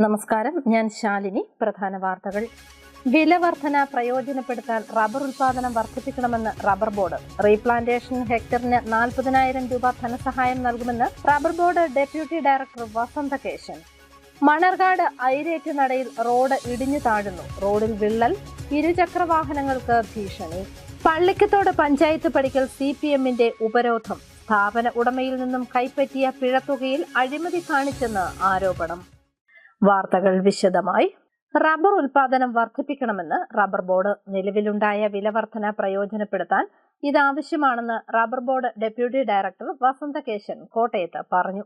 നമസ്കാരം, ഞാൻ ശാലിനി. പ്രധാന വാർത്തകൾ. വിലവർധന പ്രയോജനപ്പെടുത്താൻ റബ്ബർ ഉൽപാദനം വർദ്ധിപ്പിക്കണമെന്ന് റബ്ബർ ബോർഡ്. റീപ്ലാന്റേഷൻ ഹെക്ടറിന് 40,000 രൂപ ധനസഹായം നൽകുമെന്ന് rubber board deputy director Vasanthakesan. Manarcad ഐരേറ്റ് നടയിൽ റോഡ് ഇടിഞ്ഞു താഴുന്നു. റോഡിൽ വിള്ളൽ, ഇരുചക്രവാഹനങ്ങൾക്ക് ഭീഷണി. പള്ളിക്കത്തോട് പഞ്ചായത്ത് പടിക്കൽ CPMന്റെ ഉപരോധം. സ്ഥാപന ഉടമയിൽ നിന്നും കൈപ്പറ്റിയ പിഴത്തുകയിൽ അഴിമതി കാണിച്ചെന്ന് ആരോപണം. വാർത്തകൾ വിശദമായി. റബ്ബർ ഉൽപാദനം വർദ്ധിപ്പിക്കണമെന്ന് റബ്ബർ ബോർഡ്. നിലവിലുണ്ടായ വിലവർധന പ്രയോജനപ്പെടുത്താൻ ഇതാവശ്യമാണെന്ന് rubber board deputy director Vasanthakesan കോട്ടയത്ത് പറഞ്ഞു.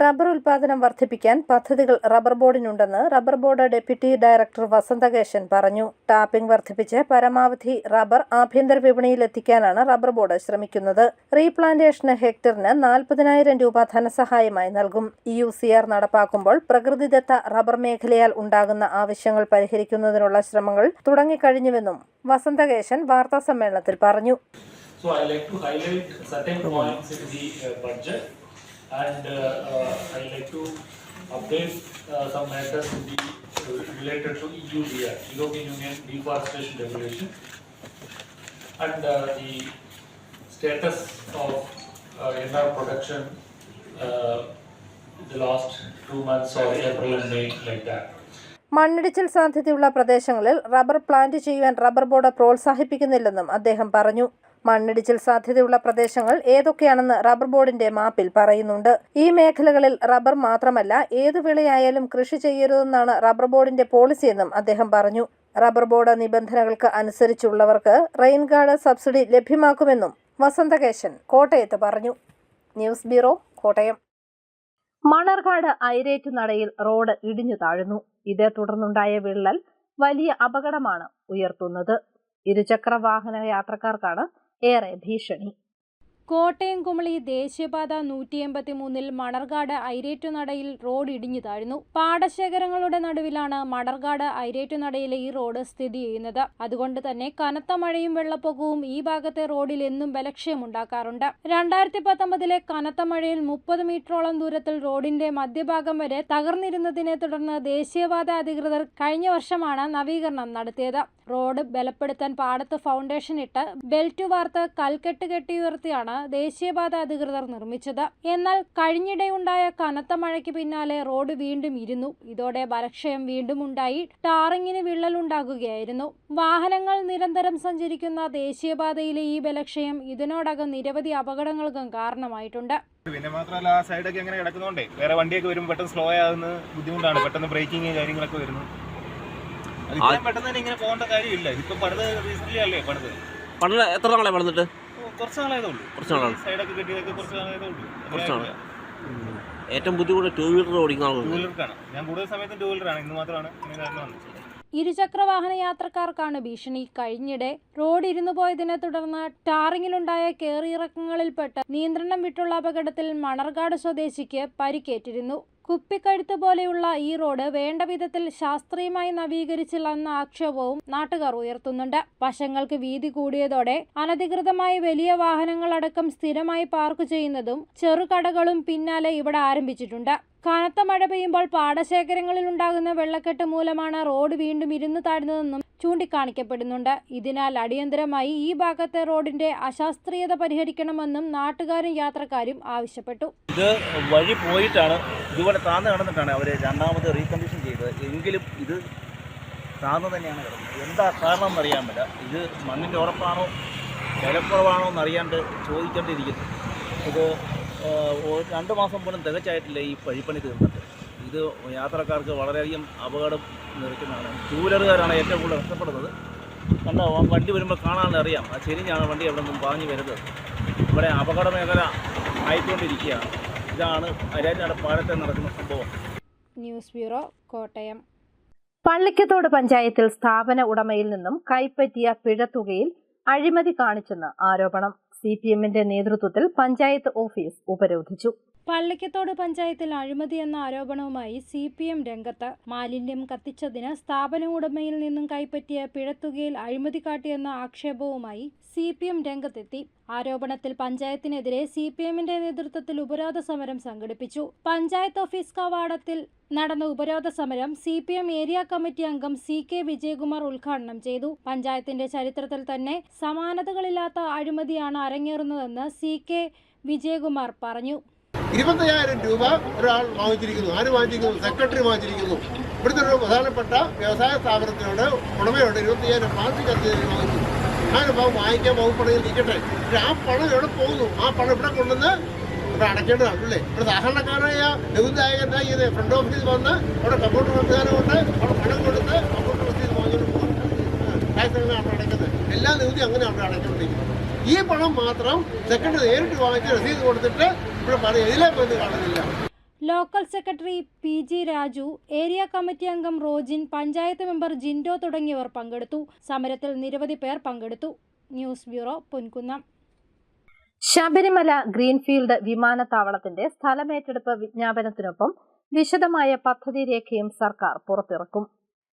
റബ്ബർ ഉൽപാദനം വർദ്ധിപ്പിക്കാൻ പദ്ധതികൾ റബ്ബർ ബോർഡിനുണ്ടെന്ന് rubber board deputy director Vasanthakesan പറഞ്ഞു. ടാപ്പിംഗ് വർദ്ധിപ്പിച്ച് പരമാവധി റബ്ബർ ആഭ്യന്തര വിപണിയിൽ എത്തിക്കാനാണ് റബ്ബർ ബോർഡ് ശ്രമിക്കുന്നത്. റീപ്ലാന്റേഷന് ഹെക്ടറിന് 40,000 രൂപ ധനസഹായമായി നൽകും. UCR നടപ്പാക്കുമ്പോൾ പ്രകൃതിദത്ത റബ്ബർ മേഖലയാൽ ഉണ്ടാകുന്ന ആവശ്യങ്ങൾ പരിഹരിക്കുന്നതിനുള്ള ശ്രമങ്ങൾ തുടങ്ങിക്കഴിഞ്ഞുവെന്നും വസന്തകേശൻ വാർത്താ സമ്മേളനത്തിൽ പറഞ്ഞു. And I'd like to update some matters related to EUDR, European Union Deforestation Regulation, and the status of NR production the last 2 months or April and May, like that. മണ്ണിടിച്ചിൽ സാധ്യതയുള്ള പ്രദേശങ്ങളിൽ റബ്ബർ പ്ലാന്റ് ചെയ്യുവാൻ rubber board പ്രോത്സാഹിപ്പിക്കുന്നില്ലെന്നും അദ്ദേഹം പറഞ്ഞു. മണ്ണിടിച്ചിൽ സാധ്യതയുള്ള പ്രദേശങ്ങൾ ഏതൊക്കെയാണെന്ന് റബ്ബർ ബോർഡിന്റെ മാപ്പിൽ പറയുന്നുണ്ട്. ഈ മേഖലകളിൽ റബ്ബർ മാത്രമല്ല ഏതു വിളയായാലും കൃഷി ചെയ്യരുതെന്നാണ് റബ്ബർ ബോർഡിന്റെ പോളിസിയെന്നും അദ്ദേഹം പറഞ്ഞു. റബ്ബർ ബോർഡ് നിബന്ധനകൾക്ക് അനുസരിച്ചുള്ളവർക്ക് റെയിൻ ഗാർഡ് സബ്സിഡി ലഭ്യമാക്കുമെന്നും വസന്തകേശൻ കോട്ടയത്ത് പറഞ്ഞു. News bureau, Kottayam. മണർകാട് ഐരേറ്റ് നടയിൽ റോഡ് ഇടിഞ്ഞു താഴുന്നു. ഇതേ തുടർന്നുണ്ടായ വിള്ളൽ വലിയ അപകടമാണ് ഉയർത്തുന്നത്. ഇരുചക്ര വാഹന യാത്രക്കാർക്കാണ് ഏറെ ഭീഷണി. കോട്ടയം കുമളി ദേശീയപാത 183 മണർകാട് ഐരേറ്റുനടയിൽ റോഡ് ഇടിഞ്ഞു താഴ്ന്നു. പാടശേഖരങ്ങളുടെ നടുവിലാണ് മണർകാട് ഐരേറ്റുനടയിലെ ഈ റോഡ് സ്ഥിതി ചെയ്യുന്നത്. അതുകൊണ്ട് തന്നെ കനത്ത മഴയും വെള്ളപ്പൊക്കവും ഈ ഭാഗത്തെ റോഡിൽ എന്നും ബലക്ഷയമുണ്ടാക്കാറുണ്ട്. 2019 കനത്ത മഴയിൽ 30 മീറ്ററോളം ദൂരത്തിൽ റോഡിന്റെ മധ്യഭാഗം വരെ തകർന്നിരുന്നതിനെ തുടർന്ന് ദേശീയപാത അധികൃതർ കഴിഞ്ഞ വർഷമാണ് നവീകരണം നടത്തിയത്. റോഡ് ബലപ്പെടുത്താൻ പാടത്ത് ഫൗണ്ടേഷൻ ഇട്ട് ബെൽറ്റ് വാർത്ത് കൽക്കെട്ട് കെട്ടിയുയർത്തിയാണ് ദേശീയപാത അധികൃതർ നിർമ്മിച്ചത്. എന്നാൽ കഴിഞ്ഞിടെയുണ്ടായ കനത്ത മഴയ്ക്ക് പിന്നാലെ റോഡ് വീണ്ടും ഇരുന്നു. ഇതോടെ ബലക്ഷയം വീണ്ടും ഉണ്ടായി ടാറിങ്ങിന് വിള്ളലുണ്ടാകുകയായിരുന്നു. വാഹനങ്ങൾ നിരന്തരം സഞ്ചരിക്കുന്ന ദേശീയപാതയിലെ ഈ ബലക്ഷയം ഇതിനോടകം നിരവധി അപകടങ്ങൾക്കും കാരണമായിട്ടുണ്ട്. പിന്നെ മാത്രമല്ല ആ സൈഡൊക്കെ എങ്ങനെ കിടക്കുന്നോണ്ടേ വേറെ വണ്ടിയൊക്കെ വരുമ്പോൾ പെട്ടെന്ന് സ്ലോ ആകുന്ന ബുദ്ധിമുട്ടാണ്. പെട്ടെന്ന് ബ്രേക്കിങ് കാര്യങ്ങളൊക്കെ വരുന്നു. പെട്ടെന്ന് തന്നെ ഇങ്ങനെ പോകേണ്ട കാര്യമില്ല. ഇതിപ്പോ പണിത് റീസെന്റ് അല്ലേ പണിത് എത്ര നാളെ പണിതിട്ട്? കുറച്ച് നാളായതേ ഉള്ളൂ. സൈഡൊക്കെ കെട്ടിയതൊക്കെ കുറച്ച് നാളായതേ ഉള്ളൂ. ഏറ്റവും ബുദ്ധിമുട്ട് ടൂ വീലർ ഓടിക്കുന്ന ടൂ വീലർക്കാണ്. ഞാൻ കൂടുതൽ സമയത്തും ടൂ വീലറാണ്. ഇന്ന് മാത്രമാണ് ഇങ്ങനെ കാരണം വന്നത്. ഇരുചക്രവാഹന യാത്രക്കാർക്കാണ് ഭീഷണി. കഴിഞ്ഞിടെ റോഡ് ഇരുന്നുപോയതിനെ തുടർന്ന് ടാറിങ്ങിലുണ്ടായ കേറിയിറക്കങ്ങളിൽപ്പെട്ട് നിയന്ത്രണം വിട്ടുള്ള അപകടത്തിൽ മണർകാട് സ്വദേശിക്ക് പരിക്കേറ്റിരുന്നു. കുപ്പിക്കഴുത്ത് പോലെയുള്ള ഈ റോഡ് വേണ്ട വിധത്തിൽ ശാസ്ത്രീയമായി നവീകരിച്ചില്ലെന്ന ആക്ഷേപവും നാട്ടുകാർ ഉയർത്തുന്നുണ്ട്. വശങ്ങൾക്ക് വീതി കൂടിയതോടെ അനധികൃതമായി വലിയ വാഹനങ്ങളടക്കം സ്ഥിരമായി പാർക്ക് ചെയ്യുന്നതും ചെറുകടകളും പിന്നാലെ ഇവിടെ ആരംഭിച്ചിട്ടുണ്ട്. കനത്ത മഴ പെയ്യുമ്പോൾ പാടശേഖരങ്ങളിൽ ഉണ്ടാകുന്ന വെള്ളക്കെട്ട് മൂലമാണ് റോഡ് വീണ്ടും ഇരുന്നു താഴ്ന്നതെന്നും ചൂണ്ടിക്കാണിക്കപ്പെടുന്നുണ്ട്. ഇതിനാൽ അടിയന്തരമായി ഈ ഭാഗത്തെ റോഡിന്റെ അശാസ്ത്രീയത പരിഹരിക്കണമെന്നും നാട്ടുകാരും യാത്രക്കാരും ആവശ്യപ്പെട്ടു. ഇത് വഴി പോയിട്ടാണ് ഇതുപോലെ താഴ്ന്നു കിടന്നിട്ടാണ് അവർ രണ്ടാമത് റീകണ്ടീഷൻ ചെയ്തത്. എങ്കിലും ഇത് താഴ്ന്നു തന്നെയാണ് കിടന്നത്. എന്താ കാരണം എന്നറിയാൻ പറ്റില്ല. ഇത് മണ്ണിൻ്റെ ഉറപ്പാണോ വിലക്കുറവാണോ എന്നറിയാണ്ട് ചോദിക്കേണ്ടിയിരിക്കുന്നു. ഇത് 2 മാസം പോലും തികച്ചായിട്ടില്ല ഈ വഴിപ്പണി തീർന്നിട്ട്. ഇത് യാത്രക്കാർക്ക് വളരെയധികം അപകടം നിറയ്ക്കുന്നതാണ്. ടൂ വീലറുകാരാണ് ഏറ്റവും കൂടുതൽ നഷ്ടപ്പെടുന്നത്. കണ്ടോ, വണ്ടി വരുമ്പോൾ കാണാനറിയാം ആ ചെരിഞ്ഞാണ് വണ്ടി എവിടെ നിന്നും പാഞ്ഞു വരുന്നത്. ഇവിടെ അപകട മേഖല ആയിക്കൊണ്ടിരിക്കുകയാണ്. ഇതാണ് അരാജാട് പാടത്തെ നടക്കുന്ന സംഭവം. News bureau, Kottayam. പള്ളിക്കത്തോട് പഞ്ചായത്തിൽ സ്ഥാപന ഉടമയിൽ നിന്നും കൈപ്പറ്റിയ പിഴത്തുകയിൽ അഴിമതി കാണിച്ചെന്ന് ആരോപണം. CPMന്റെ നേതൃത്വത്തിൽ പഞ്ചായത്ത് ഓഫീസ് ഉപരോധിച്ചു. പള്ളിക്കത്തോട് പഞ്ചായത്തിൽ അഴിമതി എന്ന ആരോപണവുമായി CPM രംഗത്ത്. മാലിന്യം കത്തിച്ചതിന് സ്ഥാപന ഉടമയിൽ നിന്നും കൈപ്പറ്റിയ പിഴത്തുകയിൽ അഴിമതി കാട്ടിയെന്ന ആക്ഷേപവുമായി CPM രംഗത്തെത്തി. ആരോപണത്തിൽ പഞ്ചായത്തിനെതിരെ CPMന്റെ നേതൃത്വത്തിൽ ഉപരോധ സമരം സംഘടിപ്പിച്ചു. പഞ്ചായത്ത് ഓഫീസ് കവാടത്തിൽ നടന്ന ഉപരോധ സമരം CPM ഏരിയ കമ്മിറ്റി അംഗം CK വിജയകുമാർ ഉദ്ഘാടനം ചെയ്തു. പഞ്ചായത്തിന്റെ ചരിത്രത്തിൽ തന്നെ സമാനതകളില്ലാത്ത അഴിമതിയാണ് അരങ്ങേറുന്നതെന്ന് CK വിജയകുമാർ പറഞ്ഞു. 25,000 രൂപ ഒരാൾ വാങ്ങിച്ചിരിക്കുന്നു. ആര് വാങ്ങിച്ചിരിക്കുന്നു? സെക്രട്ടറി വാങ്ങിച്ചിരിക്കുന്നു. ഇവിടുത്തെ ഒരു പ്രധാനപ്പെട്ട വ്യവസായ സ്ഥാപനത്തിനോട് ഉടമയോട് 25,000 മാസി കർഷകർ വാങ്ങിച്ചു. അങ്ങനെ വാങ്ങിക്കാൻ വകുപ്പണയിൽ നിൽക്കട്ടെ. ആ പണം എവിടെ പോകുന്നു? ആ പണം ഇവിടെ കൊണ്ടുവന്ന് ഇവിടെ അടയ്ക്കേണ്ടതാണല്ലേ. ഇവിടെ സാധാരണക്കാരായ നികുതിദായകനായി ഇത് ഫ്രണ്ട് ഓഫീസിൽ വന്ന് അവിടെ കമ്പ്യൂട്ടർ സംവിധാനം കൊണ്ട് അവിടെ പണം കൊടുത്ത് കമ്പ്യൂട്ടർ ഓഫീസിൽ വാങ്ങിയിട്ട് പോകും. ടാക്സ് അങ്ങനെയാണ് അടയ്ക്കുന്നത്. എല്ലാ നികുതി അങ്ങനെ അവിടെ അടയ്ച്ചുകൊണ്ടിരിക്കുന്നത്. ഈ പണം മാത്രം സെക്രട്ടറി നേരിട്ട് വാങ്ങിച്ച് രസീത് കൊടുത്തിട്ട് ഇവിടെ ഇതിലേക്കൊന്നും കാണുന്നില്ല. Local secretary PG Raju, area committee അംഗം റോജിൻ, പഞ്ചായത്ത് മെമ്പർ ജിൻഡോ തുടങ്ങിയവർ പങ്കെടുത്തു. സമരത്തിൽ നിരവധി പേർ പങ്കെടുത്തു. News bureau, Ponkunnam. Sabarimala greenfield വിമാനത്താവളത്തിന്റെ സ്ഥലമേറ്റെടുപ്പ് വിജ്ഞാപനത്തിനൊപ്പം വിശദമായ പദ്ധതി രേഖയും സർക്കാർ പുറത്തിറക്കും.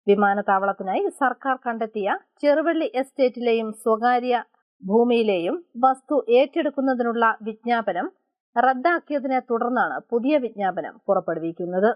വിമാനത്താവളത്തിനായി സർക്കാർ കണ്ടെത്തിയ ചെറുവള്ളി എസ്റ്റേറ്റിലെയും സ്വകാര്യ ഭൂമിയിലെയും വസ്തു ഏറ്റെടുക്കുന്നതിനുള്ള വിജ്ഞാപനം റദ്ദാക്കിയതിനെ തുടർന്നാണ് പുതിയ വിജ്ഞാപനം പുറപ്പെടുവിക്കുന്നത്.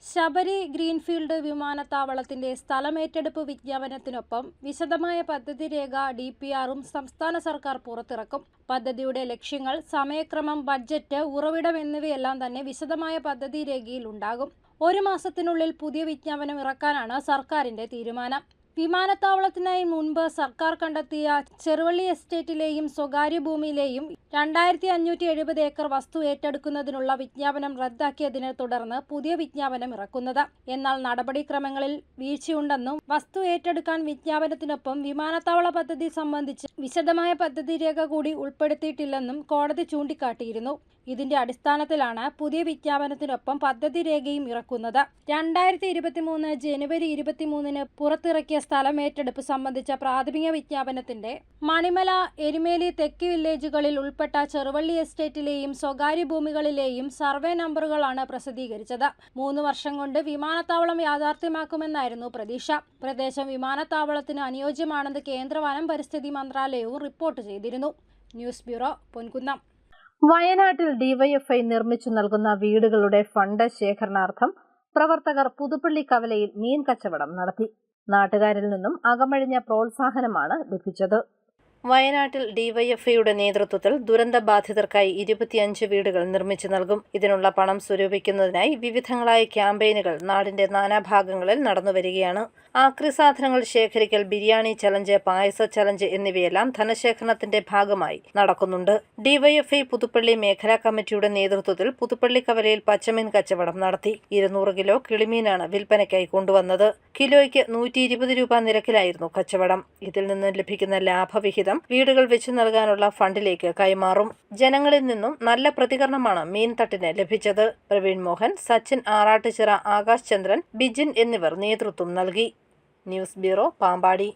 ശബരി ഗ്രീൻഫീൽഡ് വിമാനത്താവളത്തിന്റെ സ്ഥലമേറ്റെടുപ്പ് വിജ്ഞാപനത്തിനൊപ്പം വിശദമായ പദ്ധതി രേഖ DPRും സംസ്ഥാന സർക്കാർ പുറത്തിറക്കും. പദ്ധതിയുടെ ലക്ഷ്യങ്ങൾ, സമയക്രമം, ബഡ്ജറ്റ്, ഉറവിടം എന്നിവയെല്ലാം തന്നെ വിശദമായ പദ്ധതി രേഖയിൽ ഉണ്ടാകും. 1 മാസത്തിനുള്ളിൽ പുതിയ വിജ്ഞാപനം ഇറക്കാനാണ് സർക്കാരിന്റെ തീരുമാനം. വിമാനത്താവളത്തിനായി മുൻപ് സർക്കാർ കണ്ടെത്തിയ ചെറുവള്ളി എസ്റ്റേറ്റിലെയും സ്വകാര്യ ഭൂമിയിലെയും 2570 ഏക്കർ വസ്തു ഏറ്റെടുക്കുന്നതിനുള്ള വിജ്ഞാപനം റദ്ദാക്കിയതിനെ തുടർന്ന് പുതിയ വിജ്ഞാപനം ഇറക്കുന്നത്. എന്നാൽ നടപടിക്രമങ്ങളിൽ വീഴ്ചയുണ്ടെന്നും വസ്തു ഏറ്റെടുക്കാൻ വിജ്ഞാപനത്തിനൊപ്പം വിമാനത്താവള പദ്ധതി സംബന്ധിച്ച് വിശദമായ പദ്ധതി രേഖ കൂടി ഉൾപ്പെടുത്തിയിട്ടില്ലെന്നും കോടതി ചൂണ്ടിക്കാട്ടിയിരുന്നു. ഇതിന്റെ അടിസ്ഥാനത്തിലാണ് പുതിയ വിജ്ഞാപനത്തിനൊപ്പം പദ്ധതി രേഖയും ഇറക്കുന്നത്. 2023 ജനുവരി 23 പുറത്തിറക്കിയ സ്ഥലമേറ്റെടുപ്പ് സംബന്ധിച്ച പ്രാഥമിക വിജ്ഞാപനത്തിന്റെ മണിമല, എരുമേലി തെക്ക് വില്ലേജുകളിൽ ഉൾപ്പെട്ട ചെറുവള്ളി എസ്റ്റേറ്റിലെയും സ്വകാര്യ ഭൂമികളിലെയും സർവേ നമ്പറുകളാണ് പ്രസിദ്ധീകരിച്ചത്. 3 വർഷം കൊണ്ട് വിമാനത്താവളം യാഥാർത്ഥ്യമാക്കുമെന്നായിരുന്നു പ്രതീക്ഷ. പ്രദേശം വിമാനത്താവളത്തിന് അനുയോജ്യമാണെന്ന് കേന്ദ്ര വനം പരിസ്ഥിതി മന്ത്രാലയവും റിപ്പോർട്ട് ചെയ്തിരുന്നു. News bureau, Ponkunnam. വയനാട്ടിൽ DYFI നിർമ്മിച്ചു നൽകുന്ന വീടുകളുടെ ഫണ്ട് ശേഖരണാർത്ഥം പ്രവർത്തകർ പുതുപ്പള്ളി കവലയിൽ മീൻ കച്ചവടം നടത്തി. നാട്ടുകാരിൽ നിന്നും അകമഴിഞ്ഞ പ്രോത്സാഹനമാണ് ലഭിച്ചത്. വയനാട്ടിൽ DYFIയുടെ നേതൃത്വത്തിൽ ദുരന്തബാധിതർക്കായി 25 വീടുകൾ നിർമ്മിച്ചു നൽകും. ഇതിനുള്ള പണം സ്വരൂപിക്കുന്നതിനായി വിവിധങ്ങളായ ക്യാമ്പയിനുകൾ നാടിന്റെ നാനാഭാഗങ്ങളിൽ നടന്നുവരികയാണ്. ആക്രി സാധനങ്ങൾ ശേഖരിക്കൽ, ബിരിയാണി ചലഞ്ച്, പായസ ചലഞ്ച് എന്നിവയെല്ലാം ധനശേഖരണത്തിന്റെ ഭാഗമായി നടക്കുന്നുണ്ട്. DYFI പുതുപ്പള്ളി മേഖലാ കമ്മിറ്റിയുടെ നേതൃത്വത്തിൽ പുതുപ്പള്ളി കവലയിൽ പച്ചമീൻ കച്ചവടം നടത്തി. 200 കിലോ കിളിമീനാണ് വിൽപ്പനയ്ക്കായി കൊണ്ടുവന്നത്. കിലോയ്ക്ക് 120 രൂപ നിരക്കിലായിരുന്നു കച്ചവടം. ഇതിൽ നിന്ന് ലഭിക്കുന്ന ലാഭവിഹിതം വീടുകൾ വെച്ചു നൽകാനുള്ള ഫണ്ടിലേക്ക് കൈമാറും. ജനങ്ങളിൽ നിന്നും നല്ല പ്രതികരണമാണ് മീൻ തട്ടിന് ലഭിച്ചത്. പ്രവീൺ മോഹൻ, സച്ചിൻ ആറാട്ടുചിറ, ആകാശ് ചന്ദ്രൻ, ബിജിൻ എന്നിവർ നേതൃത്വം നൽകി. News bureau, Pampady.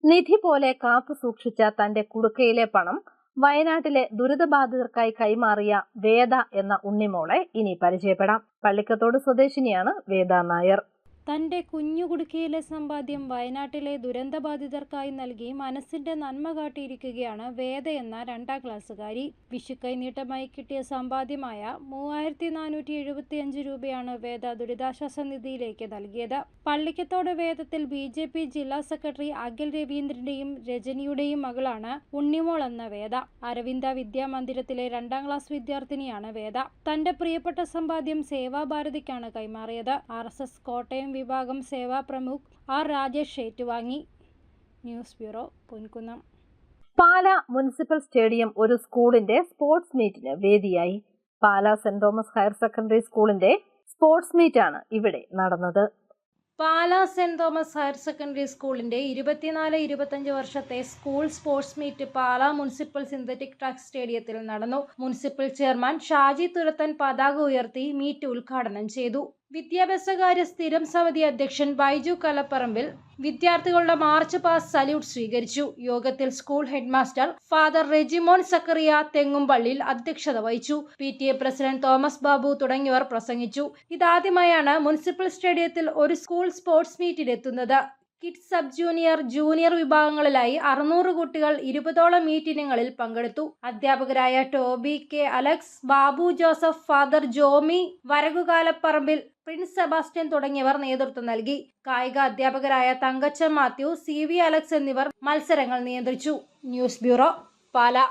നിധി പോലെ കാത്തു സൂക്ഷിച്ച തന്റെ കുടുക്കയിലെ പണം വയനാട്ടിലെ ദുരിതബാധിതർക്കായി കൈമാറിയ വേദ എന്ന ഉണ്ണിമോളെ ഇനി പരിചയപ്പെടാം. പള്ളിക്കത്തോട് സ്വദേശിനിയാണ് വേദ നായർ. തന്റെ കുഞ്ഞുകുടുക്കയിലെ സമ്പാദ്യം വയനാട്ടിലെ ദുരന്തബാധിതർക്കായി നൽകി മനസ്സിന്റെ നന്മ കാട്ടിയിരിക്കുകയാണ് വേദ എന്ന 2ാം ക്ലാസ്സുകാരി. വിഷുക്കൈനീട്ടമായി കിട്ടിയ സമ്പാദ്യമായ 3475 രൂപയാണ് വേദ ദുരിതാശ്വാസ നിധിയിലേക്ക് നൽകിയത്. പള്ളിക്കത്തോട് വേദത്തിൽ BJP ജില്ലാ സെക്രട്ടറി അഖിൽ രവീന്ദ്രന്റെയും രജനിയുടെയും മകളാണ് ഉണ്ണിമോൾ എന്ന വേദ. അരവിന്ദ വിദ്യാമന്ദിരത്തിലെ 2ാം ക്ലാസ് വിദ്യാർത്ഥിനിയാണ് വേദ. തന്റെ പ്രിയപ്പെട്ട സമ്പാദ്യം സേവാഭാരതിക്കാണ് കൈമാറിയത്. RSS കോട്ടയം വിഭാഗം സേവാ പ്രമുഖ് R രാജേഷ് ഏറ്റുവാങ്ങി. News bureau, Ponkunnam. Pala municipal stadium ഒരു സ്കൂളിന്റെ സ്പോർട്സ് മീറ്റിന് വേദിയായി. Pala saint Thomas higher secondary സ്കൂളിന്റെ സ്പോർട്സ് മീറ്റാണ് ഇവിടെ നടന്നത്. Pala saint Thomas higher secondary സ്കൂളിന്റെ 24-25 വർഷത്തെ school sports meet Pala municipal synthetic track സ്റ്റേഡിയത്തിൽ നടന്നു. മുനിസിപ്പൽ ചെയർമാൻ ഷാജി തുരത്തൻ പതാക ഉയർത്തി മീറ്റ് ഉദ്ഘാടനം ചെയ്തു. വിദ്യാഭ്യാസകാര്യ സ്ഥിരം സമിതി അധ്യക്ഷൻ ബൈജു കലപ്പറമ്പിൽ വിദ്യാർത്ഥികളുടെ മാർച്ച് പാസ്റ്റ് സല്യൂട്ട് സ്വീകരിച്ചു. യോഗത്തിൽ school headmaster father Rejimon Zacharia തെങ്ങുംപള്ളിയിൽ അധ്യക്ഷത വഹിച്ചു. PTA പ്രസിഡന്റ് തോമസ് ബാബു തുടങ്ങിയവർ പ്രസംഗിച്ചു. ഇതാദ്യമായാണ് മുനിസിപ്പൽ സ്റ്റേഡിയത്തിൽ ഒരു സ്കൂൾ സ്പോർട്സ് മീറ്റിലെത്തുന്നത്. കിഡ്സ്, സബ് ജൂനിയർ, ജൂനിയർ വിഭാഗങ്ങളിലായി 600 കുട്ടികൾ 20ഓളം മീറ്റ് ഇനങ്ങളിൽ പങ്കെടുത്തു. അധ്യാപകരായ Toby K Alex, Babu Joseph, father Jomy വരകുകാലപ്പറമ്പിൽ, പ്രിൻസ് സെബാസ്റ്റ്യൻ തുടങ്ങിയവർ നേതൃത്വം നൽകി. കായിക അധ്യാപകരായ തങ്കച്ചൻ മാത്യു, CV അലക്സ് എന്നിവർ മത്സരങ്ങൾ നിയന്ത്രിച്ചു. News bureau, Pala.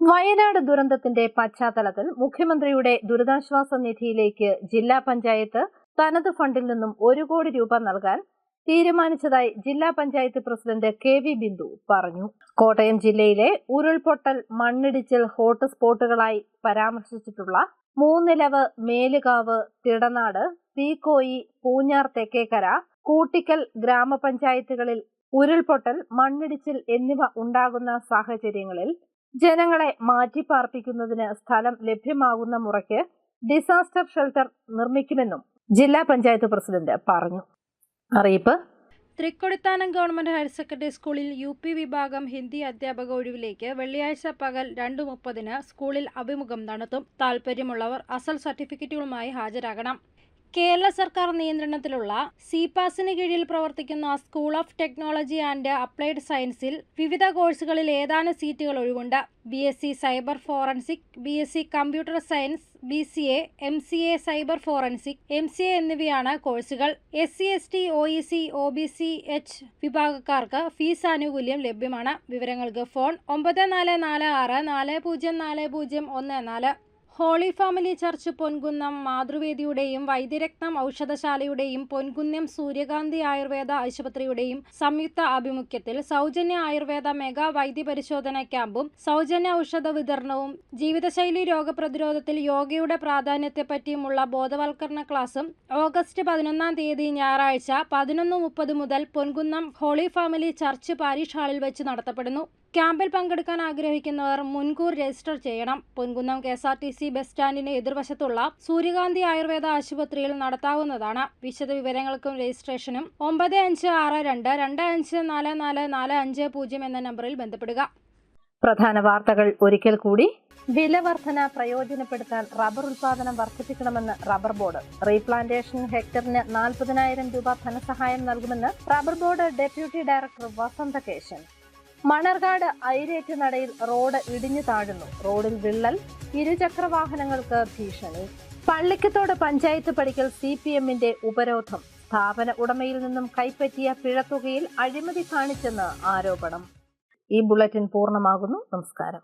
വയനാട് ദുരന്തത്തിന്റെ പശ്ചാത്തലത്തിൽ മുഖ്യമന്ത്രിയുടെ ദുരിതാശ്വാസ നിധിയിലേക്ക് ജില്ലാ പഞ്ചായത്ത് തനത് ഫണ്ടിൽ നിന്നും 1 കോടി രൂപ നൽകാൻ തീരുമാനിച്ചതായി ജില്ലാ പഞ്ചായത്ത് പ്രസിഡന്റ് KV ബിന്ദു പറഞ്ഞു. കോട്ടയം ജില്ലയിലെ ഉരുൾപൊട്ടൽ, മണ്ണിടിച്ചിൽ ഹോട്ട്സ്പോട്ടുകളായി പരാമർശിച്ചിട്ടുള്ള മൂന്നിലവ്, മേലുകാവ്, തിടനാട്, തീക്കോയി, പൂഞ്ഞാർ തെക്കേക്കര, കൂട്ടിക്കൽ ഗ്രാമപഞ്ചായത്തുകളിൽ ഉരുൾപൊട്ടൽ, മണ്ണിടിച്ചിൽ എന്നിവ ഉണ്ടാകുന്ന സാഹചര്യങ്ങളിൽ ജനങ്ങളെ മാറ്റിപ്പാർപ്പിക്കുന്നതിന് സ്ഥലം ലഭ്യമാകുന്ന മുറയ്ക്ക് ഡിസാസ്റ്റർ ഷെൽട്ടർ നിർമ്മിക്കുമെന്നും ജില്ലാ പഞ്ചായത്ത് പ്രസിഡന്റ് പറഞ്ഞു. അറിയിപ്പ്. തൃക്കൊടിത്താനം ഗവൺമെന്റ് ഹയർ സെക്കൻഡറി സ്കൂളിൽ UP വിഭാഗം ഹിന്ദി അധ്യാപക ഒഴിവിലേക്ക് വെള്ളിയാഴ്ച പകൽ 2:30 സ്കൂളിൽ അഭിമുഖം നടത്തും. താൽപര്യമുള്ളവർ അസൽ സർട്ടിഫിക്കറ്റുകളുമായി ഹാജരാകണം. കേരള സർക്കാർ നിയന്ത്രണത്തിലുള്ള CPASന് കീഴിൽ പ്രവർത്തിക്കുന്ന school of technology and applied സയൻസിൽ വിവിധ കോഴ്സുകളിൽ ഏതാനും സീറ്റുകൾ ഒഴിവുണ്ട്. BSc cyber forensic, BSc computer science, BCA, MCA cyber forensic, MCA എന്നിവയാണ് കോഴ്സുകൾ. SC, ST, OEC, OBC, H വിഭാഗക്കാർക്ക് ഫീസ് ആനുകൂല്യം ലഭ്യമാണ്. വിവരങ്ങൾക്ക് phone 9446404014. Holy family church Ponkunnam മാതൃവേദിയുടെയും വൈദ്യരത്നം ഔഷധശാലയുടെയും പൊൻകുന്നം സൂര്യകാന്തി ആയുർവേദ ആശുപത്രിയുടെയും സംയുക്ത ആഭിമുഖ്യത്തിൽ സൗജന്യ ആയുർവേദ മെഗാ വൈദ്യപരിശോധന ക്യാമ്പും സൗജന്യ ഔഷധ വിതരണവും ജീവിതശൈലി രോഗപ്രതിരോധത്തിൽ യോഗയുടെ പ്രാധാന്യത്തെപ്പറ്റിയുമുള്ള ബോധവൽക്കരണ ക്ലാസും ഓഗസ്റ്റ് 11 ഞായറാഴ്ച 11:30 മുതൽ Ponkunnam holy family church parish ഹാളിൽ വെച്ച് നടത്തപ്പെടുന്നു. ക്യാമ്പിൽ പങ്കെടുക്കാൻ ആഗ്രഹിക്കുന്നവർ മുൻകൂർ രജിസ്റ്റർ ചെയ്യണം. പൊൻകുന്നം KSRTC ബസ് സ്റ്റാൻഡിന് എതിർവശത്തുള്ള സൂര്യകാന്തി ആയുർവേദ ആശുപത്രിയിൽ നടത്താവുന്നതാണ്. വിശദ വിവരങ്ങൾക്കും രജിസ്ട്രേഷനും 9562254445 എന്ന നമ്പറിൽ ബന്ധപ്പെടുക. പ്രധാന വാർത്തകൾ ഒരിക്കൽ കൂടി. വില വർധന പ്രയോജനപ്പെടുത്താൻ റബ്ബർ ഉൽപാദനം വർദ്ധിപ്പിക്കണമെന്ന് റബ്ബർ ബോർഡ്. റീപ്ലാന്റേഷൻ ഹെക്ടറിന് 40,000 രൂപ ധനസഹായം നൽകുമെന്ന് rubber board deputy director Vasanthakesan. Manarcad ഐരേറ്റ് നടയിൽ റോഡ് ഇടിഞ്ഞു താഴുന്നു. റോഡിൽ വിള്ളൽ, ഇരുചക്രവാഹനങ്ങൾക്ക് ഭീഷണി. പള്ളിക്കത്തോട് പഞ്ചായത്ത് പടിക്കൽ CPMന്റെ ഉപരോധം. സ്ഥാപന ഉടമയിൽ നിന്നും കൈപ്പറ്റിയ പിഴത്തുകയിൽ അഴിമതി കാണിച്ചെന്ന് ആരോപണം. ഈ ബുള്ളറ്റിൻ പൂർണ്ണമാകുന്നു. നമസ്കാരം.